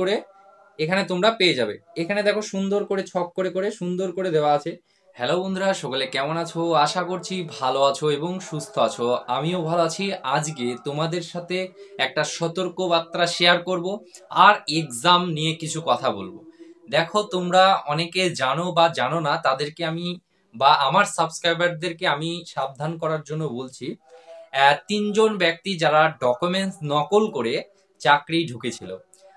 করে এখানে তোমরা পেয়ে যাবে। এখানে দেখো সুন্দর করে ছক করে করে সুন্দর করে দেওয়া আছে। হ্যালো বন্ধুরা, সকলে কেমন আছো? আশা করছি ভালো আছো এবং সুস্থ আছো। আমিও ভালো আছি। আজকে তোমাদের সাথে একটা সতর্ক বার্তা শেয়ার করব আর এক্সাম নিয়ে কিছু কথা বলবো। দেখো, তোমরা অনেকে জানো বা জানো না, তাদেরকে আমি বা আমার সাবস্ক্রাইবারদেরকে আমি সাবধান করার জন্য বলছি। তিনজন ব্যক্তি যারা ডকুমেন্টস নকল করে চাকরি ঢুকেছিল,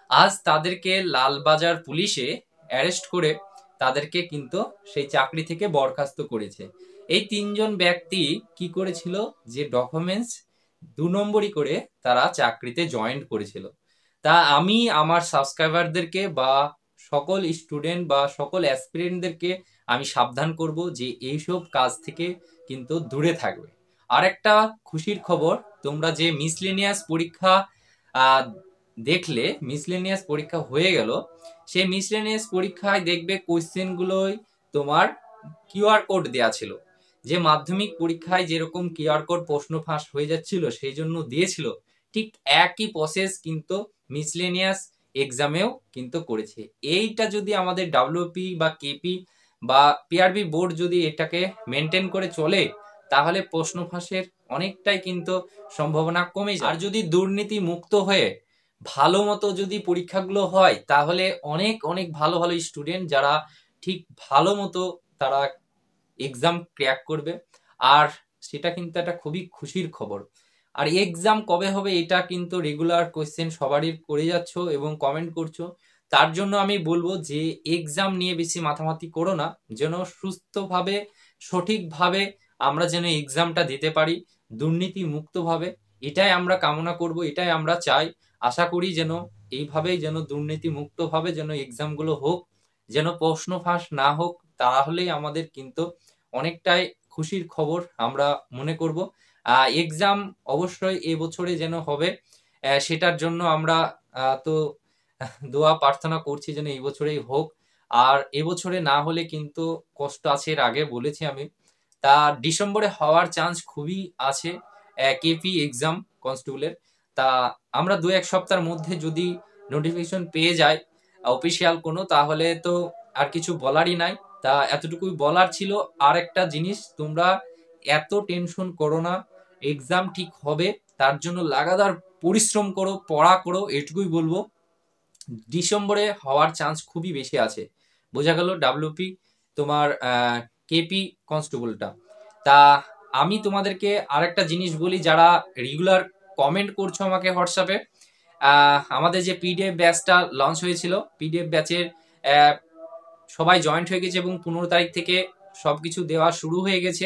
আজ তাদেরকে লালবাজার পুলিশে অ্যারেস্ট করে তাদেরকে কিন্তু সেই চাকরি থেকে বরখাস্ত করেছে। এই তিনজন ব্যক্তি কি করেছিল, যে ডকুমেন্টস 2 নম্বরই করে তারা চাকরিতে জয়েন করেছিল। তা আমি আমার সাবস্ক্রাইবারদেরকে বা সকল স্টুডেন্ট বা সকল অ্যাসপিরেন্টদেরকে আমি সাবধান করব যে এইসব কাজ থেকে কিন্তু দূরে থাকবে। আর একটা খুশির খবর, তোমরা যে মিসলেনিয়াস পরীক্ষা দেখলে, মিসলেনিয়াস পরীক্ষা হয়ে গেল, সেই মিসলেনিয়াস পরীক্ষায় দেখবে কোশ্চেনগুলোই তোমার কিউআর কোড দেয়া ছিল। যে মাধ্যমিক পরীক্ষায় যেরকম কিউআর কোড প্রশ্ন ফাঁস হয়ে যাচ্ছিল সেই জন্য দিয়েছিল, ঠিক একই প্রসেস কিন্তু মিসলেনিয়াস এক্সামেও কিন্তু করেছে। এইটা যদি আমাদের ডাব্লিউপি বা কেপি বা পিআরবি বোর্ড যদি এটাকে মেনটেন করে চলে, তাহলে প্রশ্ন ফাঁসের অনেকটাই কিন্তু সম্ভাবনা কমে যায়। আর যদি দুর্নীতি মুক্ত হয়ে ভালো মতো যদি পরীক্ষাগুলো হয়, তাহলে অনেক অনেক ভালো ভালো স্টুডেন্ট যারা ঠিক ভালো মতো তারা এক্সাম ক্র্যাক করবে। আর সেটা কিন্তু একটা খুবই খুশির খবর। আর এক্সাম কবে হবে এটা কিন্তু রেগুলার কোয়েশ্চেন সবারই করে যাচ্ছ এবং কমেন্ট করছো। তার জন্য আমি বলবো যে এক্সাম নিয়ে বেশি মাথামাতি করো না, যেন সুস্থভাবে সঠিকভাবে আমরা যেন এক্সামটা দিতে পারি দুর্নীতি মুক্তভাবে। এটাই আমরা কামনা করব, এটাই আমরা চাই। আশা করি যেন এইভাবেই যেন দুর্নীতি মুক্তভাবে যেন এক্সামগুলো হোক, যেন প্রশ্ন ফাঁস না হোক। তাহলেই আমাদের কিন্তু অনেকটাই খুশির খবর আমরা মনে করব। এক্সাম অবশ্যই এবছরে যেন হবে, সেটার জন্য আমরা তো দোয়া প্রার্থনা করছি যেন এই বছরেই হোক। আর এবছরে না হলে কিন্তু কষ্ট আছে, এর আগে বলেছি আমি। তা ডিসেম্বরে হওয়ার চান্স খুবই আছে কেপি এক্সাম কনস্টেবলের। তা আমরা 2-1 সপ্তাহের মধ্যে যদি নোটিফিকেশন পেয়ে যাই অফিসিয়াল কোনো, তাহলে তো আর কিছু বলারই নাই। তা এতটুকুই বলার ছিল। আর একটা জিনিস, তোমরা এত টেনশন করো না, এক্সাম ঠিক হবে, তার জন্য লাগাতার পরিশ্রম করো, পড়া করো, এটুকুই বলবো। ডিসেম্বরে হওয়ার চান্স খুবই বেশি আছে। বোঝা গেল ডাব্লিউপি তোমার কেপি কনস্টেবলটা। তা আমি তোমাদেরকে আরেকটা জিনিস বলি, যারা রেগুলার কমেন্ট করছো আমাকে হোয়াটসঅ্যাপে, আমাদের যে পিডিএফ ব্যাচটা লঞ্চ হয়েছিল, পিডিএফ ব্যাচের সবাই জয়েন্ট হয়ে গেছে এবং 15 তারিখ থেকে সবকিছু দেওয়া শুরু হয়ে গেছে।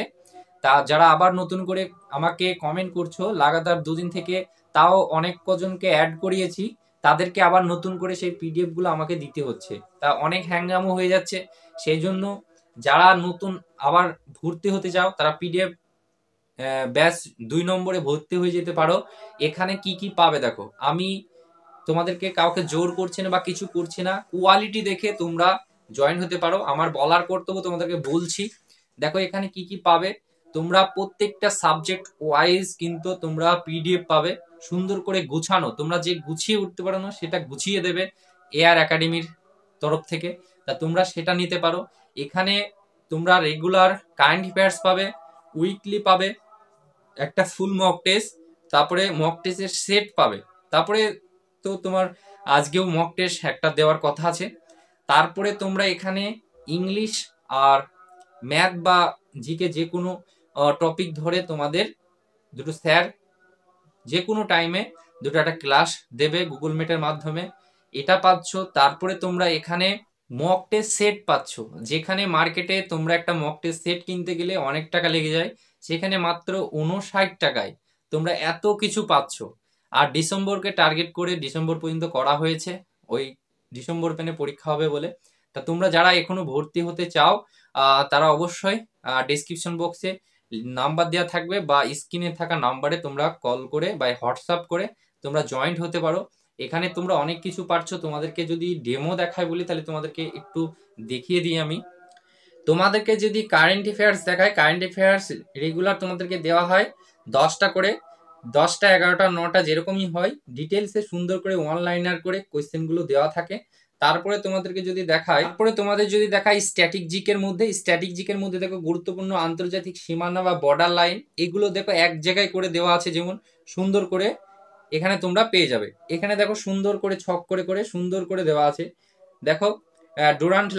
তা যারা আবার নতুন করে আমাকে কমেন্ট করছো লাগাতার 2 দিন থেকে, তাও অনেক কজনকে অ্যাড করিয়েছি, তাদেরকে আবার নতুন করে সেই পিডিএফ গুলো আমাকে দিতে হচ্ছে। তা অনেক হ্যাঙ্গামও হয়ে যাচ্ছে। সেই জন্য যারা নতুন আবার ভর্তি হতে চাও, তারা পিডিএফ ব্যাচ 2 নম্বরে ভর্তি হয়ে যেতে পারো। এখানে কি কি পাবে দেখো, আমি তোমাদেরকে কাউকে জোর করছি না বা কিছু করছি না, কোয়ালিটি দেখে তোমরা জয়েন হতে পারো। আমার বলার কর্তব্য, তোমাদেরকে বলছি। দেখো এখানে কি কি পাবে, তোমরা প্রত্যেকটা সাবজেক্ট ওয়াইজ কিন্তু তোমরা পিডিএফ পাবে, সুন্দর করে গুছানো। তোমরা যে গুছিয়ে উঠতে পারো না, সেটা গুছিয়ে দেবে এআর একাডেমির তরফ থেকে। তা তোমরা সেটা নিতে পারো। এখানে তোমরা রেগুলার কারেন্ট অ্যাফেয়ার্স পাবে, উইকলি পাবে একটা ফুল মক টেস্ট, তারপরে মক টেস্টের সেট পাবে। তারপরে তো তোমার আজকেও মক টেস্ট একটা দেওয়ার কথা আছে। তারপরে তোমরা এখানে ইংলিশ আর ম্যাথ বা জিকে যে কোনো টপিক ধরে তোমাদের দুটো স্যার যে কোনো টাইমে দুটো একটা ক্লাস দেবে গুগল মিটের মাধ্যমে, এটা পাচ্ছ। তারপরে তোমরা এখানে মক টেস্ট সেট পাচ্ছ, যেখানে মার্কেটে তোমরা একটা মক টেস্ট সেট কিনতে গেলে অনেক টাকা লেগে যায়, সেখানে মাত্র 59 টাকায় তোমরা এত কিছু পাচ্ছ। আর ডিসেম্বরকে টার্গেট করে ডিসেম্বর পর্যন্ত করা হয়েছে, ওই ডিসেম্বর পেনে পরীক্ষা হবে বলে। তা তোমরা যারা এখনো ভর্তি হতে চাও, তারা অবশ্যই ডেসক্রিপশন বক্সে নাম্বার দেওয়া থাকবে বা স্ক্রিনে থাকা নাম্বারে তোমরা কল করে বা হোয়াটসঅ্যাপ করে তোমরা জয়েন্ট হতে পারো। এখানে তোমরা অনেক কিছু পাচ্ছ। তোমাদেরকে যদি ডেমো দেখায় বলি, তাহলে তোমাদেরকে একটু দেখিয়ে দিই আমি। তোমাদেরকে যদি কারেন্ট অ্যাফেয়ার্স দেখায়, কারেন্ট অ্যাফেয়ার্স রেগুলার তোমাদেরকে দেওয়া হয় 10টা করে। 10টা 11টা 9টা যেরকমই হয় ডিটেলসে সুন্দর করে ওয়ান লাইনার করে কোয়েশ্চেনগুলো দেওয়া থাকে। তারপরে তোমাদেরকে যদি দেখায়, তারপরে তোমাদের যদি দেখায় স্ট্যাটিক জিকের মধ্যে দেখো গুরুত্বপূর্ণ আন্তর্জাতিক সীমানা বা বর্ডার লাইন, এগুলো দেখো এক জায়গায় করে দেওয়া আছে, যেমন সুন্দর করে এখানে তোমরা পেয়ে যাবে। এখানে দেখো সুন্দর করে ছক করে করে সুন্দর করে দেওয়া আছে। দেখো ডুরান্ট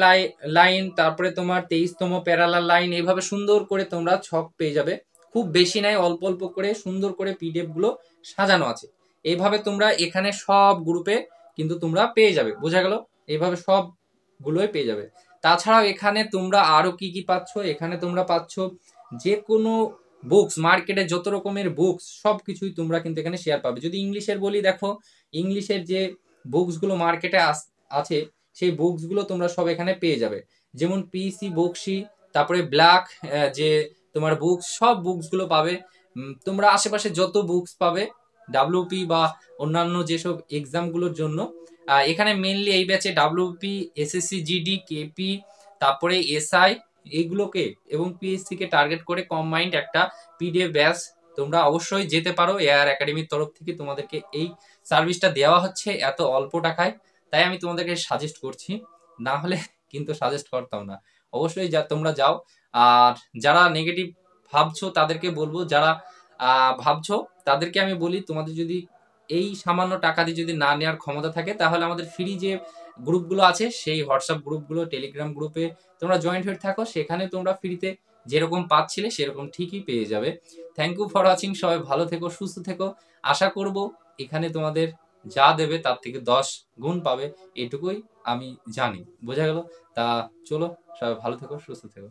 লাইন, তারপরে তোমার 23তম প্যারালাল লাইন, এইভাবে সুন্দর করে তোমরা ছক পেয়ে যাবে। খুব বেশি নাই, অল্প অল্প করে সুন্দর করে পিডিএফ গুলো সাজানো আছে। এইভাবে তোমরা এখানে সব গ্রুপে কিন্তু তোমরা পেয়ে যাবে, বোঝা গেল? এইভাবে সব গুলোই পেয়ে যাবে। তাছাড়াও এখানে তোমরা আরো কি কি পাচ্ছ, এখানে তোমরা পাচ্ছ যে কোনো বুকস, মার্কেটে যত রকমের বুকস সবকিছুই তোমরা কিন্তু এখানে শেয়ার পাবে। যদি ইংলিশের বলি, দেখো ইংলিশের যে বুকস গুলো মার্কেটে আছে সেই বুকস গুলো তোমরা সব এখানে পেয়ে যাবে। যেমন পিসি বক্সি, তারপরে ব্ল্যাক, যে তোমার বুকস, সব বুকস গুলো পাবে। তোমরা আশেপাশে যত বুকস পাবে ডাব্লিউপি বা অন্যান্য যেসব এক্সাম গুলোর জন্য, এখানে মেনলি এই ব্যাচে ডাব্লিউপি, এসএসসি জিডি, কেপি, তারপরে এসআই, এগুলোকে এবং পিএসসি কে টার্গেট করে কম্বাইন্ড একটা পিডিএফ ব্যাচ তোমরা অবশ্যই যেতে পারো। এআর একাডেমির তরফ থেকে তোমাদেরকে এই সার্ভিসটা দেওয়া হচ্ছে এত অল্প টাকায়, তাই আমি তোমাদেরকে সাজেস্ট করছি, না হলে কিন্তু সাজেস্ট করতাম না। অবশ্যই তোমরা যাও। আর যারা নেগেটিভ ভাবছো তাদেরকে বলবো, যারা ভাবছো তাদেরকে আমি বলি, তোমাদের যদি এই সামান্য টাকা দিয়ে যদি না নেওয়ার ক্ষমতা থাকে, তাহলে আমাদের ফ্রি যে গ্রুপগুলো আছে সেই হোয়াটসঅ্যাপ গ্রুপগুলো, টেলিগ্রাম গ্রুপে তোমরা জয়েন্ট হয়ে থাকো, সেখানে তোমরা ফ্রিতে যেরকম পাচ্ছিলে সেরকম ঠিকই পেয়ে যাবে। Thank you for watching. সবাই ভালো থেকো, সুস্থ থেকো। আশা করব এখানে তোমাদের যা দেবে তার থেকে 10 গুণ পাবে, এটুকুই আমি জানি, বোঝা গেল? তা চলো, সবাই ভালো থেকো, সুস্থ থেকো।